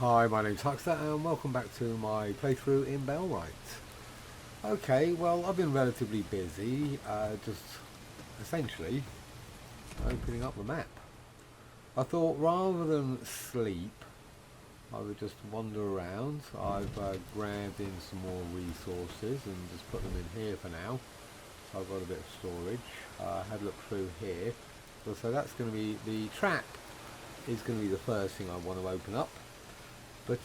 Hi, my name's Huckster and welcome back to my playthrough in Bellwright. Okay, well I've been relatively busy, just essentially opening up the map. I thought rather than sleep, I would just wander around. I've grabbed in some more resources and just put them in here for now. So I've got a bit of storage. Had a look through here. So that's going to be, the trap is going to be the first thing I want to open up. But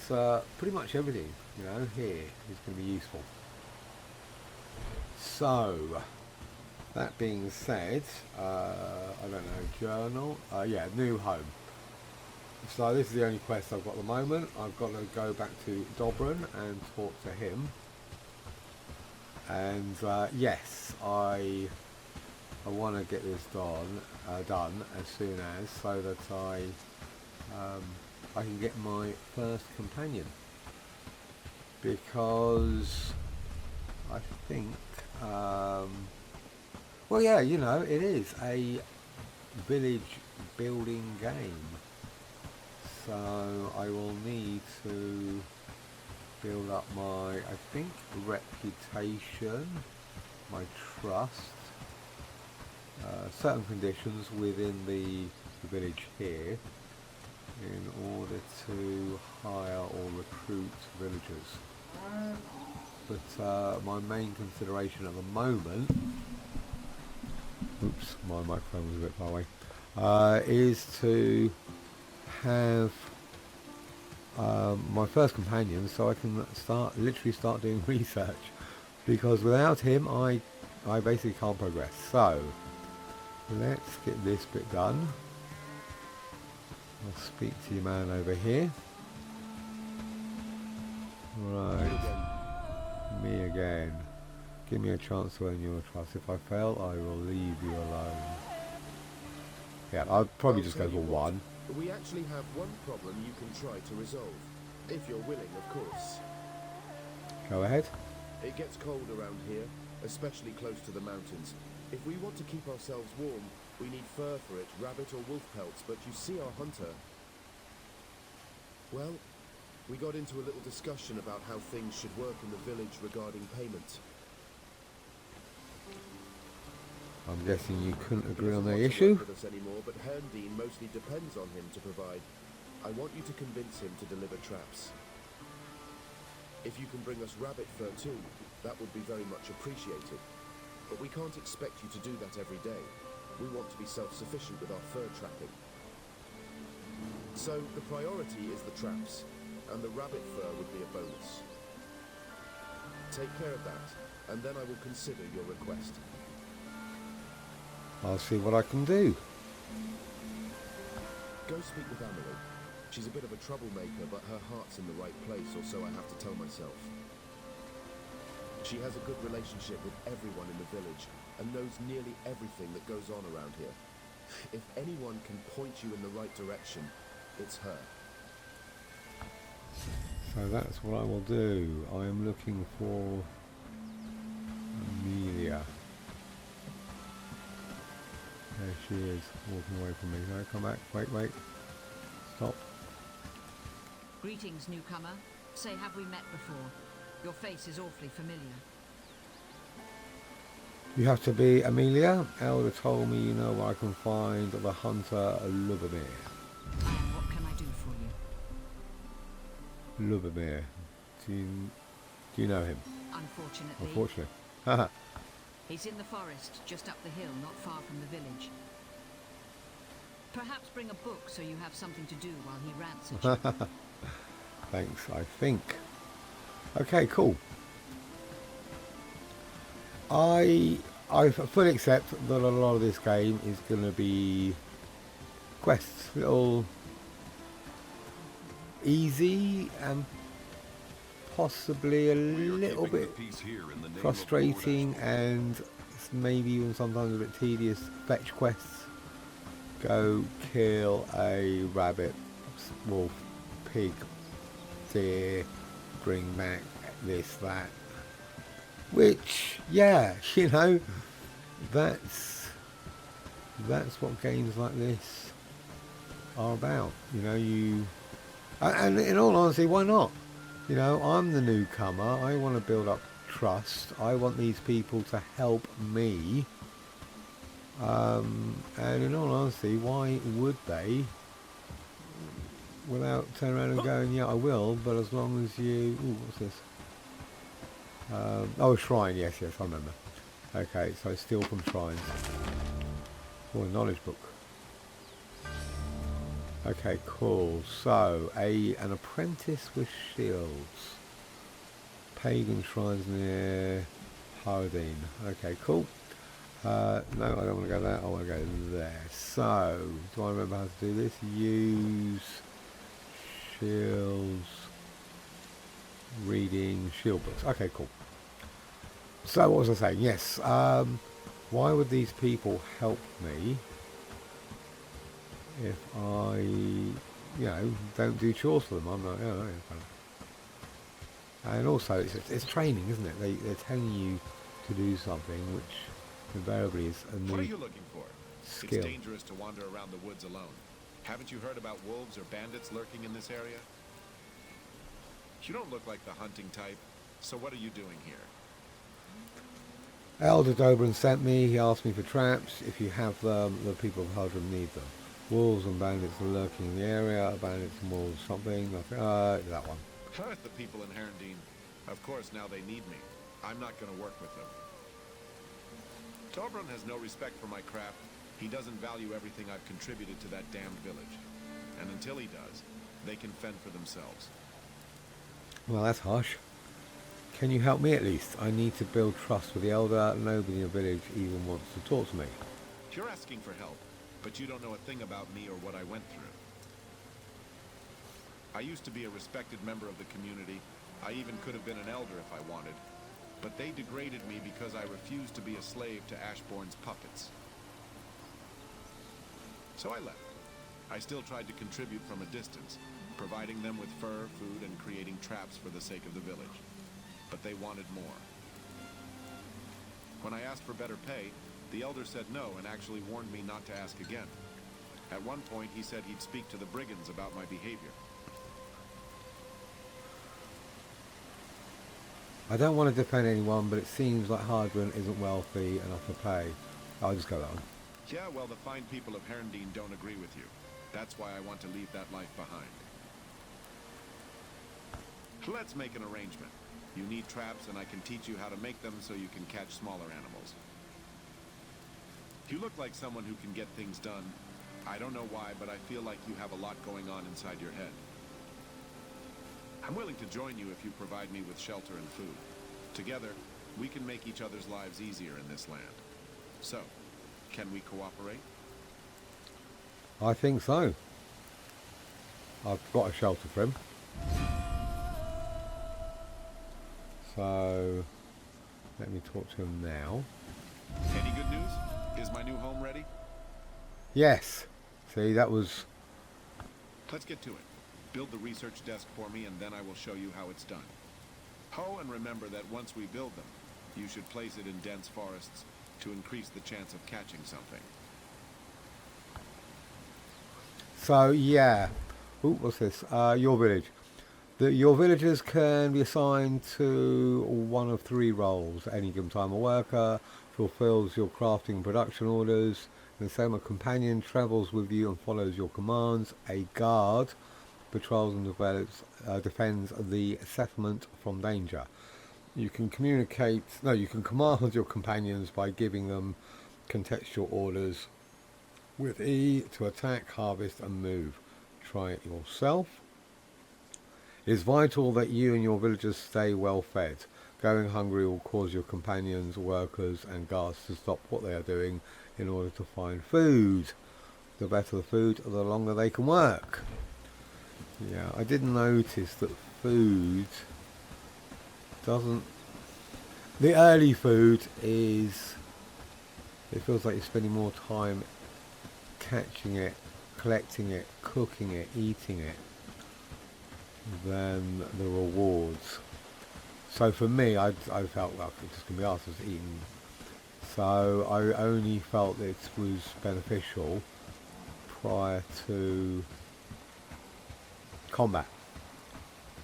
pretty much everything, here is going to be useful. So, that being said, I don't know, journal, yeah, new home. So this is the only quest I've got at the moment. I've got to go back to Dobrin and talk to him. And yes, I want to get this done as soon as, so that I can get my first companion, because I think, well, yeah, it is a village building game, so I will need to build up my, I think, reputation, my trust, certain conditions within the village here, in order to hire or recruit villagers. But my main consideration at the moment, oops, my microphone was a bit far away, is to have my first companion, so I can literally start doing research, because without him I basically can't progress. So let's get this bit done. I'll speak to your man over here. Right, me again. Give me a chance to earn your trust. If I fail, I will leave you alone. Yeah, I'll probably just go for one. We actually have one problem you can try to resolve, if you're willing, of course. Go ahead. It gets cold around here, especially close to the mountains. If we want to keep ourselves warm, we need fur for it, rabbit or wolf pelts, but you see our hunter. Well, we got into a little discussion about how things should work in the village regarding payment. I'm guessing you couldn't agree on the He doesn't issue. want to work with us anymore, but Herndeen mostly depends on him to provide. I want you to convince him to deliver traps. If you can bring us rabbit fur too, that would be very much appreciated. But we can't expect you to do that every day. We want to be self-sufficient with our fur trapping. So the priority is the traps, and the rabbit fur would be a bonus. Take care of that, and then I will consider your request. I'll see what I can do. Go speak with Emily. She's a bit of a troublemaker, but her heart's in the right place, or so I have to tell myself. She has a good relationship with everyone in the village, and knows nearly everything that goes on around here. If anyone can point you in the right direction, it's her. So that's what I will do. I am looking for Amelia. There she is, walking away from me. No, come back. Wait. Stop. Greetings, newcomer. Say, have we met before? Your face is awfully familiar. You have to be Amelia. Elder told me you know where I can find the hunter Lubomir. And what can I do for you? Lubomir. Do you know him? Unfortunately. Unfortunately. Haha. He's in the forest, just up the hill, not far from the village. Perhaps bring a book so you have something to do while he rants at you. Thanks, I think. Okay, cool. I fully accept that a lot of this game is going to be quests, little easy and possibly a little bit frustrating, and maybe even sometimes a bit tedious fetch quests. Go kill a rabbit, wolf, pig, deer, bring back this, that. Which, yeah, that's what games like this are about. You And in all honesty, why not? You know, I'm the newcomer. I want to build up trust. I want these people to help me. And in all honesty, why would they? Without turning around and going, yeah, I will, but as long as you... Ooh, what's this? Oh, a shrine, yes, I remember. Okay, so steal from shrines. Oh, a knowledge book. Okay, cool. So, an apprentice with shields. Pagan shrines near Hardin. Okay, cool. No, I don't want to go there. I want to go there. So, do I remember how to do this? Use shields. Reading shield books. Okay, cool. So, what was I saying? Yes. Why would these people help me if I, don't do chores for them? I'm like, oh, okay. And also, it's training, isn't it? They're telling you to do something, which invariably is a What are new you looking for? skill. It's dangerous to wander around the woods alone. Haven't you heard about wolves or bandits lurking in this area? You don't look like the hunting type, so what are you doing here? Elder Dobrin sent me. He asked me for traps. If you have them, the people of Haldrum need them. Wolves and bandits are lurking in the area. Bandits and wolves, something. Nothing. That one. The people in Herndine. Of course, now they need me. I'm not going to work with them. Torbjorn has no respect for my craft. He doesn't value everything I've contributed to that damned village. And until he does, they can fend for themselves. Well, that's harsh. Can you help me at least? I need to build trust with the elder. Nobody in the village even wants to talk to me. You're asking for help, but you don't know a thing about me or what I went through. I used to be a respected member of the community. I even could have been an elder if I wanted. But they degraded me because I refused to be a slave to Ashbourne's puppets. So I left. I still tried to contribute from a distance, providing them with fur, food, and creating traps for the sake of the village. But they wanted more. When I asked for better pay, the elder said no and actually warned me not to ask again. At one point, he said he'd speak to the brigands about my behavior. I don't want to defend anyone, but it seems like Hardwin isn't wealthy enough to pay. I'll just go that one. Yeah, well, the fine people of Herndine don't agree with you. That's why I want to leave that life behind. Let's make an arrangement. You need traps, and I can teach you how to make them so you can catch smaller animals. You look like someone who can get things done. I don't know why, but I feel like you have a lot going on inside your head. I'm willing to join you if you provide me with shelter and food. Together, we can make each other's lives easier in this land. So, can we cooperate? I think so. I've got a shelter for him. So, let me talk to him now. Any good news? Is my new home ready? Yes. See, that was... Let's get to it. Build the research desk for me, and then I will show you how it's done. Oh, and remember that once we build them, you should place it in dense forests to increase the chance of catching something. So, yeah. Ooh, what's this? Your village. Your villagers can be assigned to one of three roles at any given time. A worker fulfills your crafting and production orders. The same, a companion travels with you and follows your commands. A guard patrols and defends the settlement from danger. You can you can command your companions by giving them contextual orders with E to attack, harvest and move. Try it yourself. It is vital that you and your villagers stay well fed. Going hungry will cause your companions, workers and guards to stop what they are doing in order to find food. The better the food, the longer they can work. Yeah, I did notice that food doesn't... The early food is... It feels like you're spending more time catching it, collecting it, cooking it, eating it than the rewards. So for me, I felt like it just going to be asked as eating. So I only felt it was beneficial prior to combat.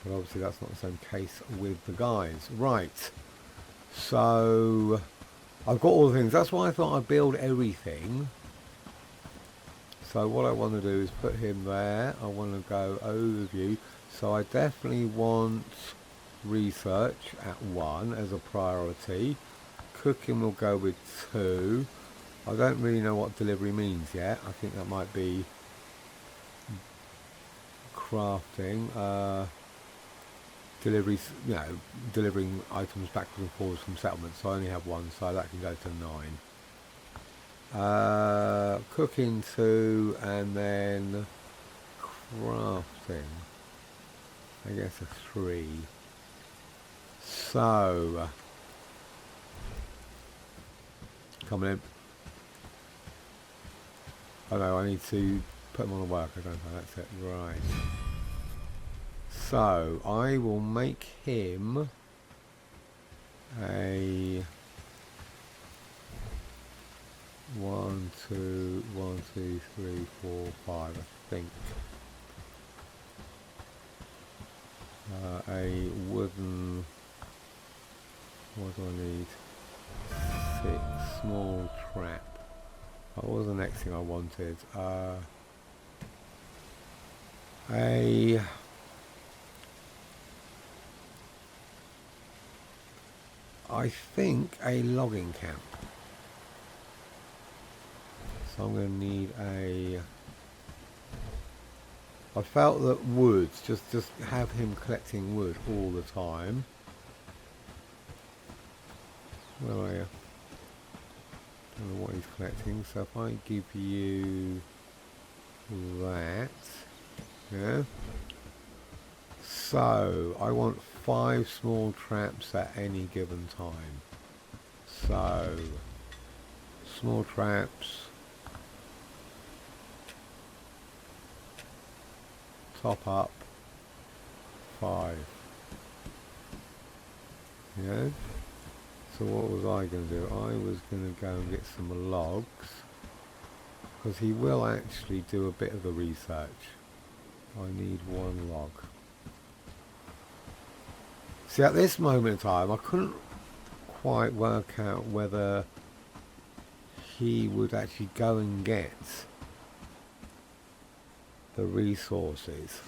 But obviously that's not the same case with the guys. Right. So I've got all the things. That's why I thought I'd build everything. So what I want to do is put him there. I want to go overview. So I definitely want research at 1 as a priority. Cooking will go with 2. I don't really know what delivery means yet. I think that might be crafting. Deliveries, you know, delivering items backwards and forwards from settlements. So I only have 1, so that can go to 9. Cooking 2, and then crafting, I guess a 3. So coming in. Oh no, I need to put them on the work. I don't know. That's it. Right. So I will make him a 1, 2, 1, 2, 3, 4, 5. I think a wooden. What do I need? 6 small trap. What was the next thing I wanted? I think a logging camp. So I'm going to need a. I felt that woods, just have him collecting wood all the time. Where are you? Don't know what he's collecting. So if I give you that, yeah. So I want 5 small traps at any given time. So small traps, top up 5. Yeah. So what was I going to do? I was going to go and get some logs, because he will actually do a bit of the research. I need 1 log. See, at this moment in time, I couldn't quite work out whether he would actually go and get the resources.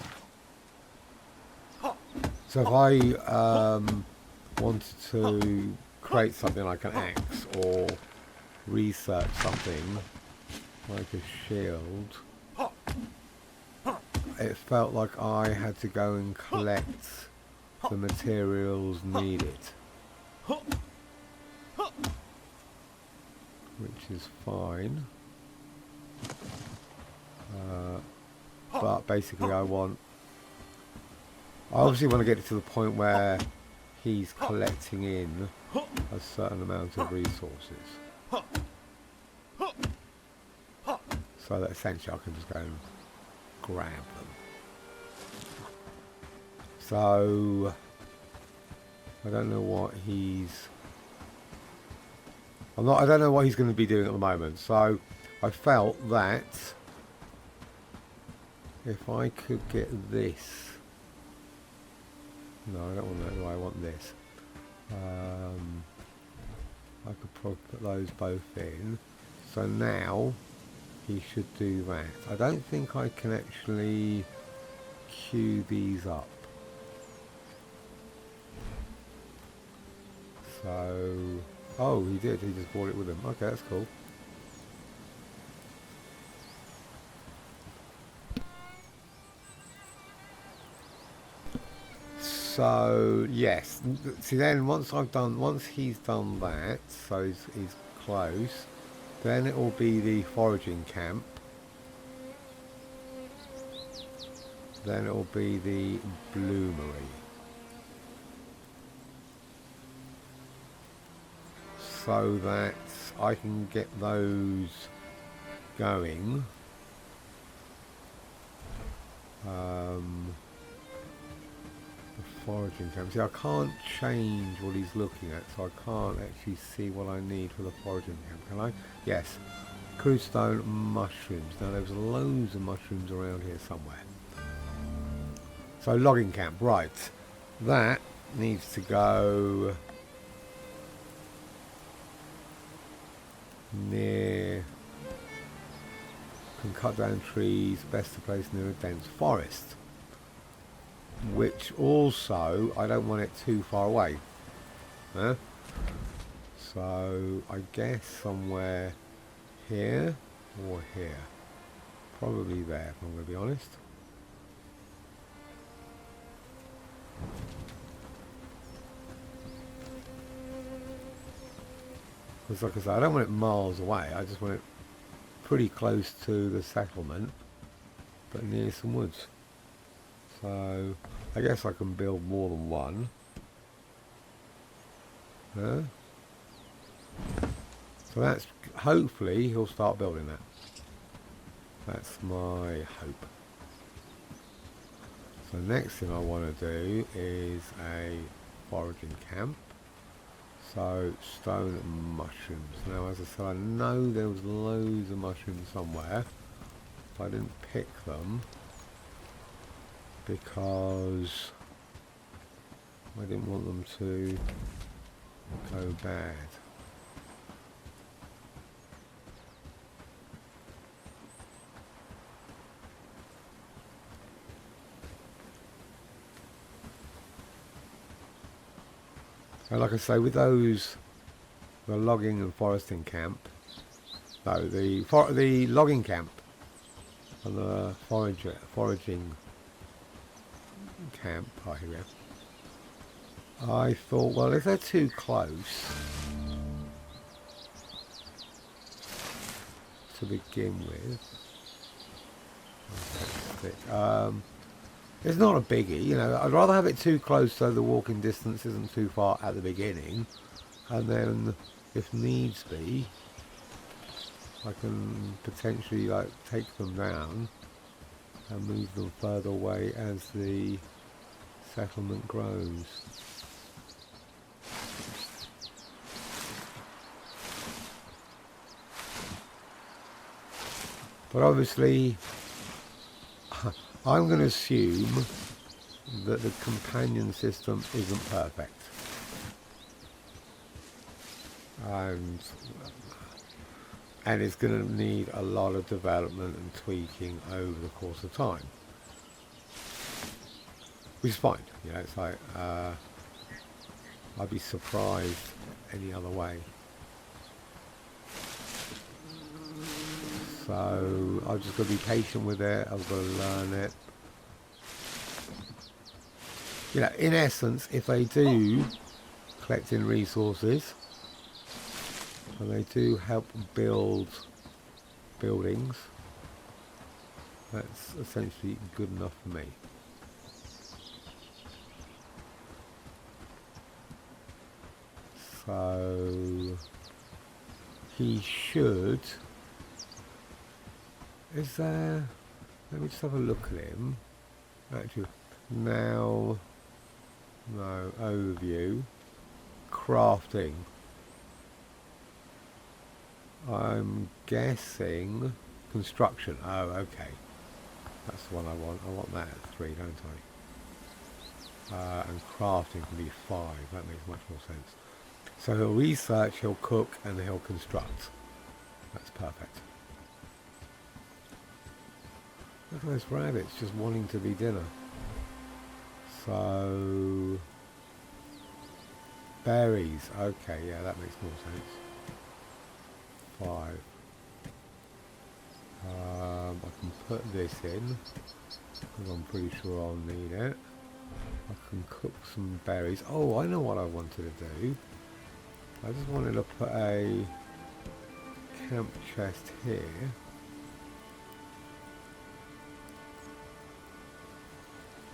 So if I wanted to create something like an axe or research something like a shield, it felt like I had to go and collect the materials needed, which is fine, but basically I obviously want to get it to the point where he's collecting in a certain amount of resources, so that essentially I can just go and grab them. So I don't know what he's I don't know what he's going to be doing at the moment. So I felt that if I could get this, no, I don't want that. No, I want this. I could probably put those both in. So now he should do that. I don't think I can actually queue these up. So, oh, he did. He just brought it with him. Okay, that's cool. So yes, see then once he's done that, so he's close, then it will be the foraging camp, then it will be the bloomery. So that I can get those going. The foraging camp. See, I can't change what he's looking at, so I can't actually see what I need for the foraging camp, can I? Yes. Crewstone mushrooms. Now, there's loads of mushrooms around here somewhere. So logging camp, right. That needs to go near, can cut down trees, best to place near a dense forest. Which also, I don't want it too far away. Huh? So, I guess somewhere here or here. Probably there, if I'm going to be honest. Because like I said, I don't want it miles away. I just want it pretty close to the settlement, but near some woods. So, I guess I can build more than one. Huh? So that's, hopefully he'll start building that. That's my hope. So next thing I want to do is a foraging camp. So stone and mushrooms. Now as I said, I know there was loads of mushrooms somewhere. But I didn't pick them because I didn't want them to go bad. So like I say, with those, the logging and foresting camp, no, the logging camp and the foraging camp, oh here we go. I thought, well, if they're too close to begin with, it's not a biggie, you know. I'd rather have it too close so the walking distance isn't too far at the beginning, and then if needs be I can potentially like take them down and move them further away as the settlement grows. But obviously I'm going to assume that the companion system isn't perfect. And it's going to need a lot of development and tweaking over the course of time. Which is fine, you know, it's like, I'd be surprised any other way. So I've just got to be patient with it. I've got to learn it. You know, in essence, if they do collect in resources and they do help build buildings, that's essentially good enough for me. So he should. Is there? Let me just have a look at him. Actually, now, no, overview, crafting. I'm guessing construction. Oh, okay. That's the one I want. I want that at 3, don't I? And crafting can be 5. That makes much more sense. So he'll research, he'll cook, and he'll construct. That's perfect. Look at those rabbits just wanting to be dinner. So berries. Okay, yeah, that makes more sense. 5. I can put this in because I'm pretty sure I'll need it. I can cook some berries. Oh, I know what I wanted to do. I just wanted to put a camp chest here.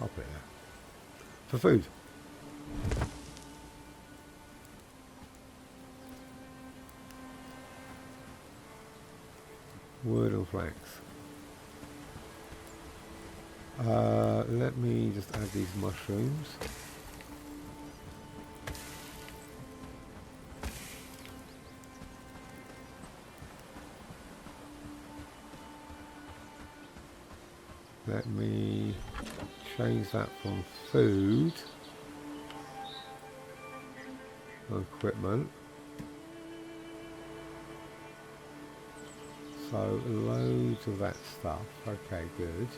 I'll put it there. For food. Wood and flax. Let me just add these mushrooms. Let me change that from food equipment. So loads of that stuff. Okay, good.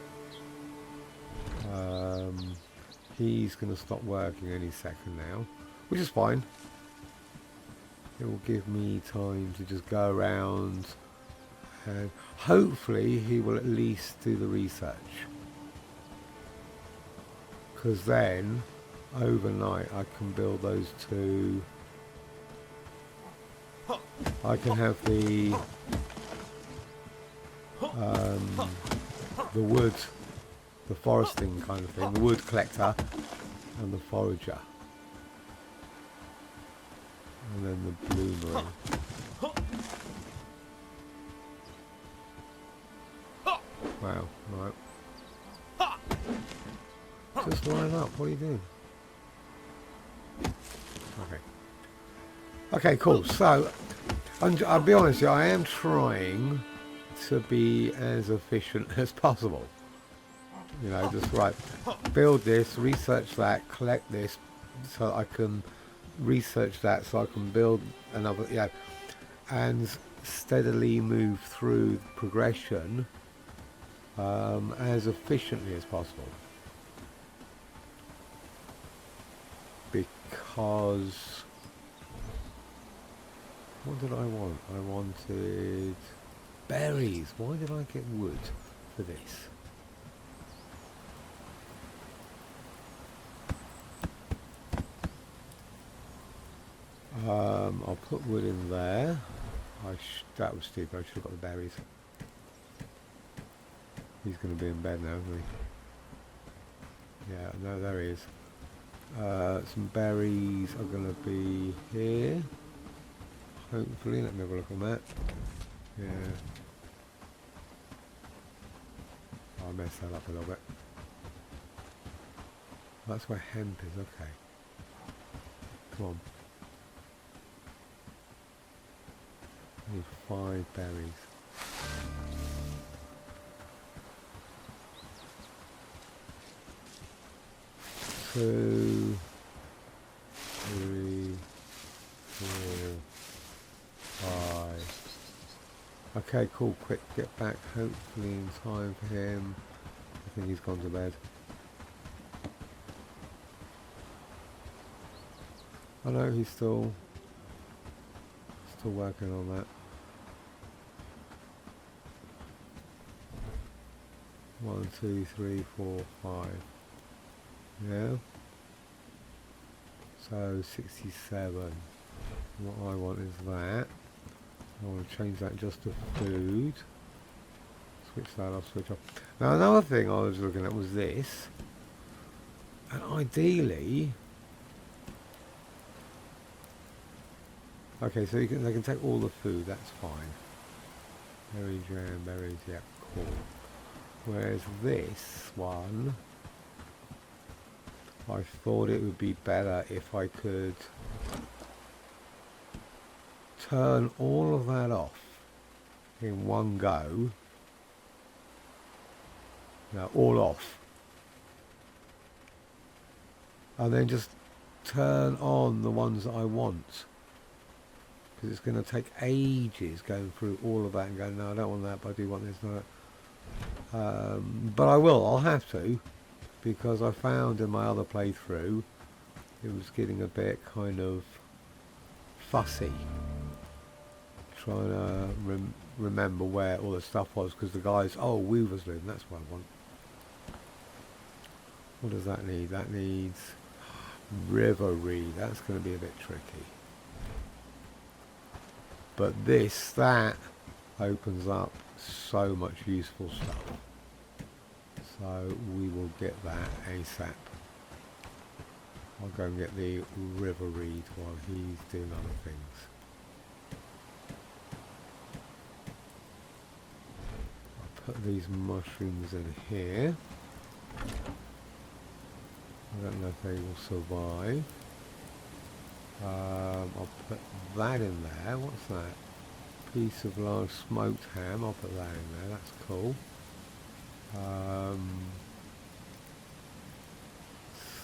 He's going to stop working any second now, which is fine. It will give me time to just go around and hopefully he will at least do the research. Because then overnight I can build those two. I can have the wood, the foresting kind of thing, the wood collector and the forager. And then the bloomer. Wow, right. Just line up, what are you doing? Okay. Okay, cool. So, I'll be honest with you, I am trying to be as efficient as possible. You know, just right, build this, research that, collect this, so I can research that, so I can build another, you know, and steadily move through the progression as efficiently as possible. Because what did I want? I wanted berries. Why did I get wood for this? I'll put wood in there. That was stupid. I should have got the berries. He's going to be in bed now, isn't he? Yeah, no, there he is. Some berries are going to be here. Hopefully, let me have a look on that. Yeah. I messed that up a little bit. That's where hemp is, okay. Come on. I need 5 berries. Two, 3, 4, 5. Okay, cool. Quick, get back. Hopefully in time for him. I think he's gone to bed. I know he's still working on that. 1, 2, 3, 4, 5. Yeah. So 67. What I want is that. I want to change that just to food. Switch that off, switch off. Now another thing I was looking at was this. And ideally... Okay, so they can take all the food, that's fine. Berry jam, berries, yeah, cool. Whereas this one... I thought it would be better if I could turn all of that off in one go. Now, all off. And then just turn on the ones that I want. Because it's going to take ages going through all of that and going, no, I don't want that, but I do want this and that. But I will, I'll have to. Because I found in my other playthrough it was getting a bit kind of fussy trying to remember where all the stuff was, because the guys, oh, Weaver's Loom, that's what I want. What does that need? That needs River Reed. That's going to be a bit tricky. But that opens up so much useful stuff. So we will get that ASAP. I'll go and get the River Reed while he's doing other things. I'll put these mushrooms in here. I don't know if they will survive. I'll put that in there. What's that? Piece of large smoked ham. I'll put that in there. That's cool.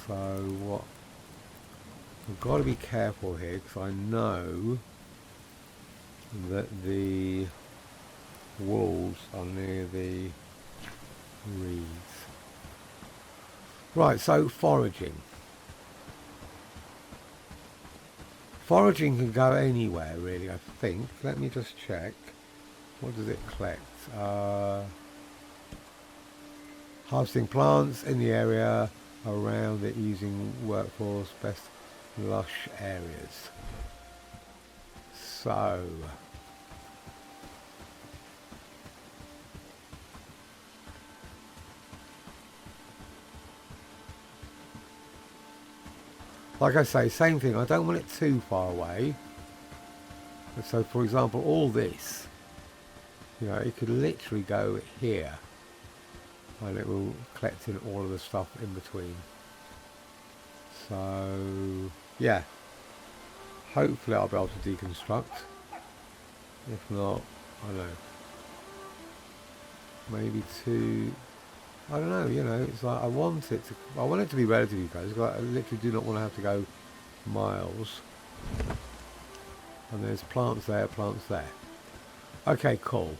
So what? I've got to be careful here because I know that the wolves are near the reeds. Right, so foraging. Foraging can go anywhere really, I think. Let me just check. What does it collect? Harvesting plants in the area around it using workforce best lush areas. So like I say, same thing, I don't want it too far away. So for example, all this, you know, it could literally go here and it will collect in all of the stuff in between. So yeah, hopefully I'll be able to deconstruct. If not, I don't know, maybe two, I don't know, you know, it's like I want it to be relatively close. I literally do not want to have to go miles. And there's plants there, plants there. Okay, cool.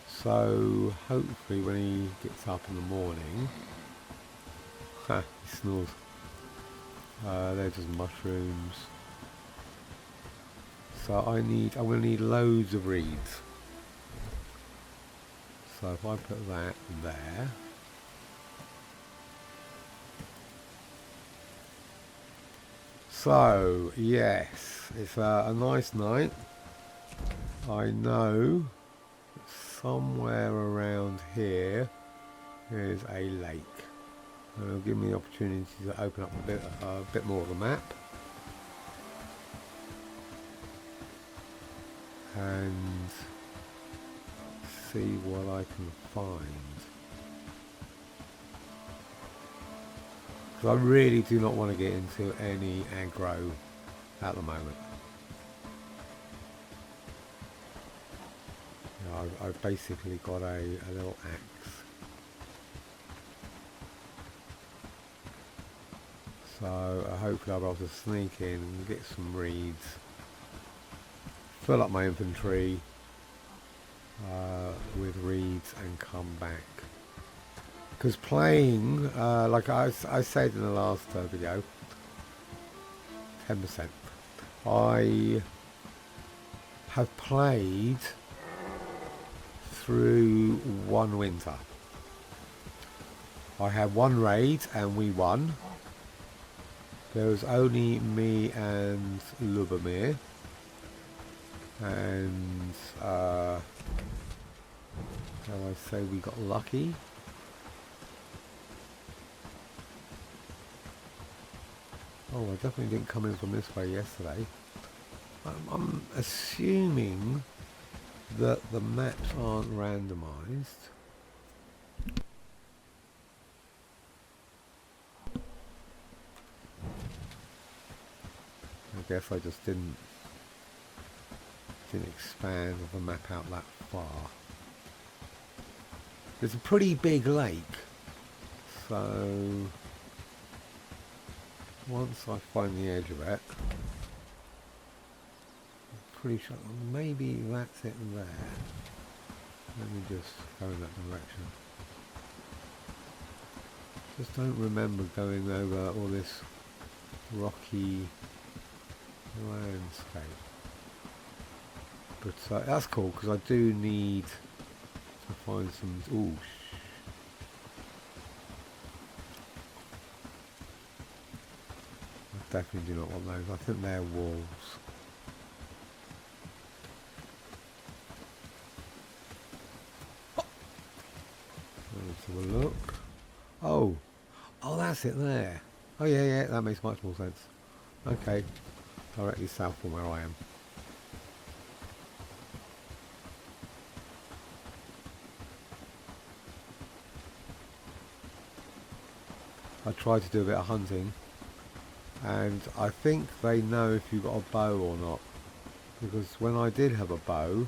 So hopefully when he gets up in the morning, he snores. They're just mushrooms. So I'm going to need loads of reeds. So if I put that there. So yes, it's a nice night. I know somewhere around here is a lake. And it'll give me the opportunity to open up a bit more of the map. And see what I can find. Because I really do not want to get into any aggro at the moment. You know, I've basically got a little axe. So hopefully I'll be able to sneak in and get some reeds. Fill up my inventory with reeds and come back. Because playing, like I said in the last video, 10%. I have played through one winter. I had one raid and we won. There was only me and Lubomir. And how I say, we got lucky. Oh, I definitely didn't come in from this way yesterday. I'm assuming that the maps aren't randomized. I guess I just didn't expand the map out that far. It's a pretty big lake, so once I find the edge of it, I'm pretty sure maybe that's it there. Let me just go in that direction. Just don't remember going over all this rocky landscape. But that's cool because I do need to find some. Ooh. I definitely do not want those. I think they're wolves. Let's have a look. Oh, that's it there. Oh yeah, that makes much more sense. Okay, directly south from where I am. I tried to do a bit of hunting, and I think they know if you've got a bow or not, because when I did have a bow,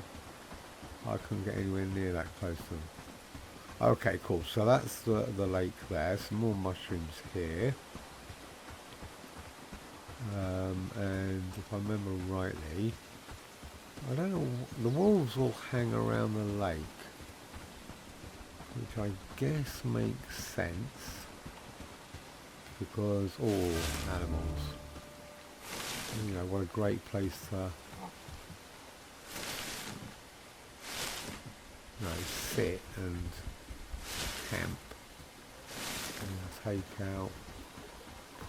I couldn't get anywhere near that close to them. Okay, cool. So that's the lake there. Some more mushrooms here. if I remember rightly, I don't know, the wolves will hang around the lake, which I guess makes sense because all animals, you know, what a great place to, you know, sit and camp and take out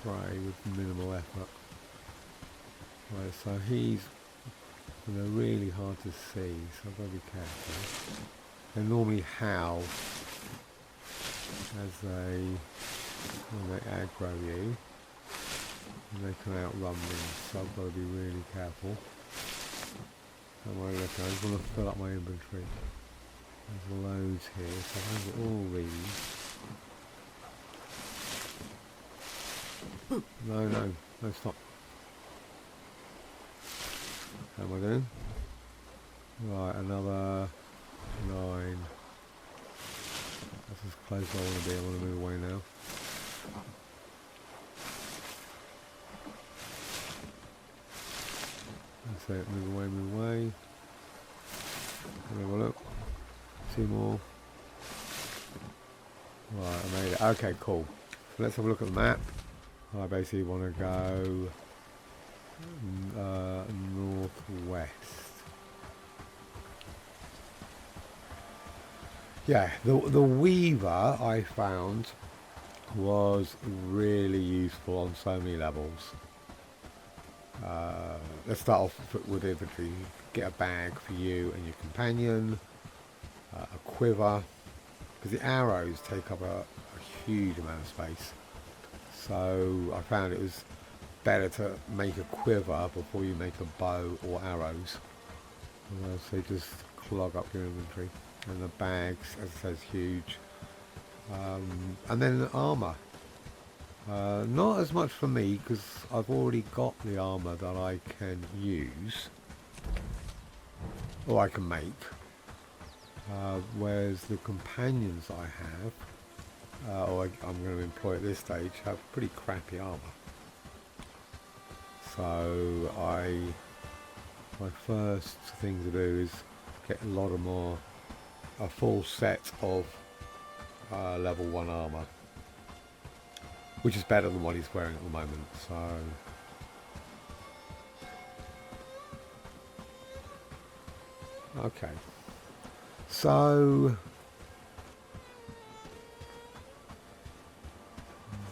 prey with minimal effort. Right, so he's, you know, really hard to see, so I've got to be careful. They normally howl as when they aggro you, and they can outrun me, so I've got to be really careful. Don't worry, look, I just want to fill up my inventory. There's loads here, so I have all these. No, stop. How am I doing? Right, another 9. That's as close as I want to be. I want to move away now. That's it. Move away, move away. Have a look. 2 more. Right, I made it. Okay, cool. So let's have a look at the map. I basically want to go northwest. Yeah, the Weaver I found was really useful on so many levels. Let's start off with inventory. Get a bag for you and your companion, a quiver, because the arrows take up a huge amount of space. So I found it was better to make a quiver before you make a bow or arrows. So you just clog up your inventory. And the bags, as I said, is huge. And then the armour. Not as much for me because I've already got the armour that I can use, or I can make. Whereas the companions I have, or I'm going to employ at this stage, have pretty crappy armour. So my first thing to do is get a full set of level 1 armour, which is better than what he's wearing at the moment. So okay, so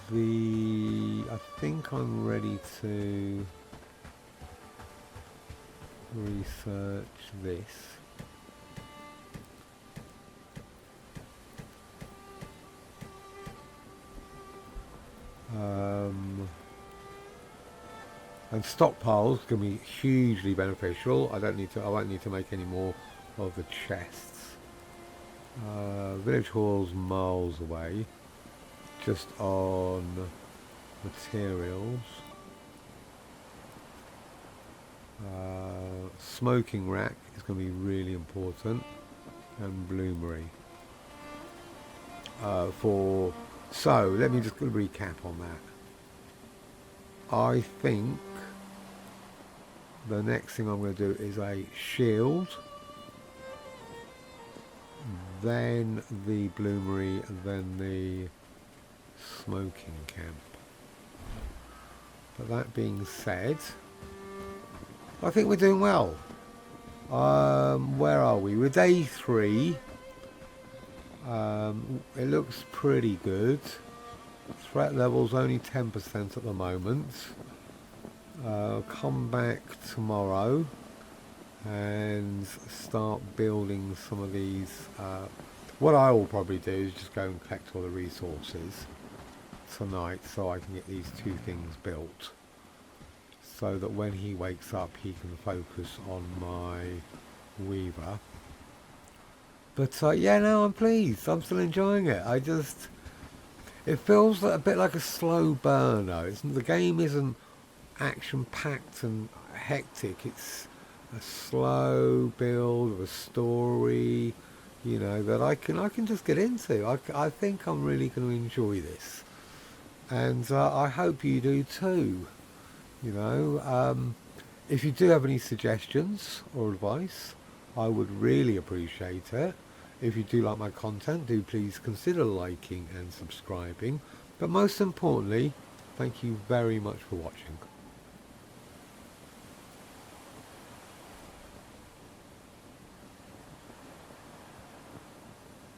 I think I'm ready to research this. And stockpiles can be hugely beneficial. I won't need to make any more of the chests. Village hall's miles away, just on materials. Smoking rack is going to be really important, and bloomery. So let me just recap on that. I think the next thing I'm going to do is a shield, then the bloomery, and then the smoking camp. But that being said, I think we're doing well. Where are we? We're day 3. It looks pretty good. Threat level's only 10% at the moment. Come back tomorrow and start building some of these. What I will probably do is just go and collect all the resources tonight so I can get these 2 things built, so that when he wakes up he can focus on my Weaver. But yeah, no, I'm pleased. I'm still enjoying it. It feels a bit like a slow burner. The game isn't action-packed and hectic. It's a slow build of a story, you know, that I can just get into. I think I'm really going to enjoy this, and I hope you do too. You know, If you do have any suggestions or advice, I would really appreciate it. If you do like my content, do please consider liking and subscribing. But most importantly, thank you very much for watching.